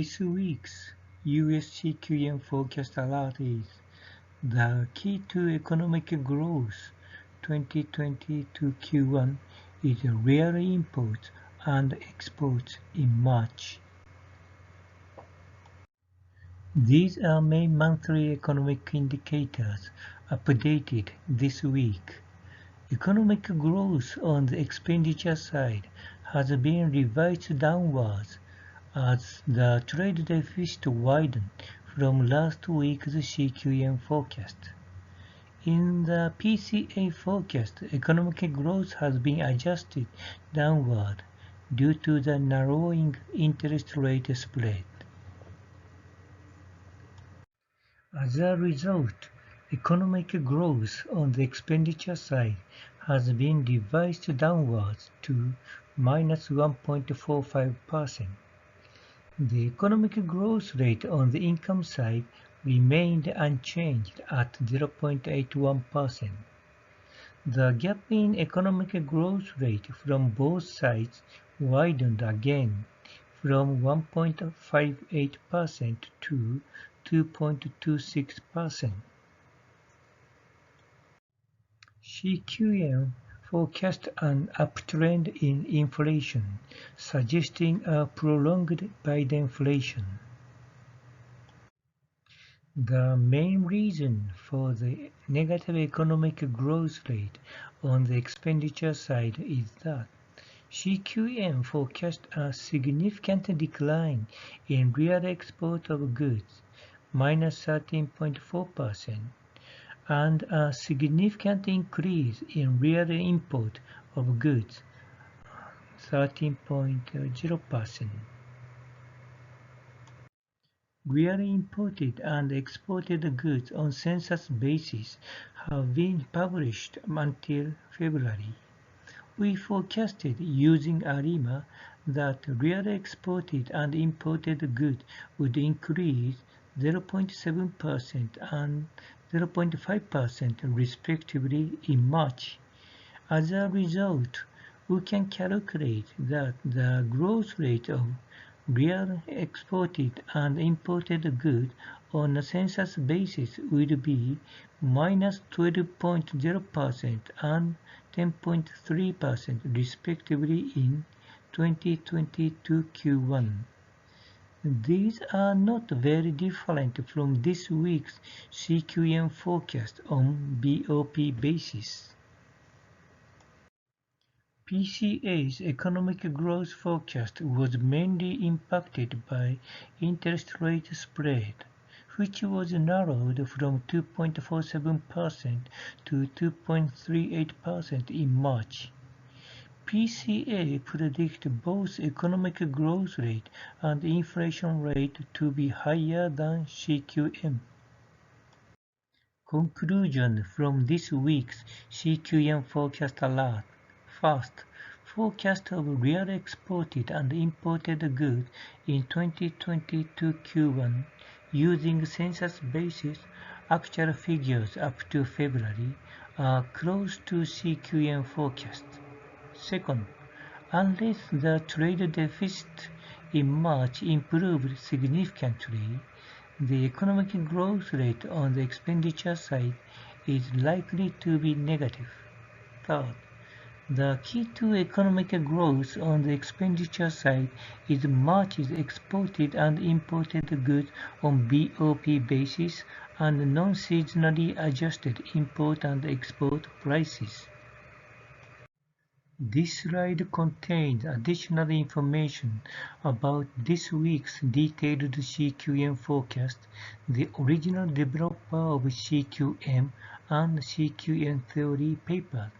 This week's US CQM Forecast Alert is the key to economic growth 2022 Q1 is real imports and exports in March. These are main monthly economic indicators updated this week. Economic growth on the expenditure side has been revised downwards as the trade deficit widened from last week's CQM forecast. In the PCA forecast, economic growth has been adjusted downward due to the narrowing interest rate spread. As a result, economic growth on the expenditure side has been revised downwards to -1.45%. The economic growth rate on the income side remained unchanged at 0.81%. The gap in economic growth rate from both sides widened again from 1.58% to 2.26%. CQM forecast an uptrend in inflation, suggesting a prolonged Bidenflation. The main reason for the negative economic growth rate on the expenditure side is that CQM forecast a significant decline in real export of goods, -13.4%, and a significant increase in real import of goods, 13.0%. Real imported and exported goods on census basis have been published until February. We forecasted using ARIMA that real exported and imported goods would increase 0.7% and 0.5% respectively in March. As a result, we can calculate that the growth rate of real exported and imported goods on a census basis will be -12.0% and 10.3% respectively in 2022 Q1. These are not very different from this week's CQM forecast on BOP basis. PCA's economic growth forecast was mainly impacted by interest rate spread, which was narrowed from 2.47% to 2.38% in March. PCA predicts both economic growth rate and inflation rate to be higher than CQM. Conclusion from this week's CQM Forecast Alert. First, forecast of real exported and imported goods in 2022 Q1 using census basis actual figures up to February are close to CQM forecast. Second, unless the trade deficit in March improved significantly, the economic growth rate on the expenditure side is likely to be negative. Third, the key to economic growth on the expenditure side is March's exported and imported goods on BOP basis and non-seasonally adjusted import and export prices. This slide contains additional information about this week's detailed CQM forecast, the original developer of CQM and CQM theory paper.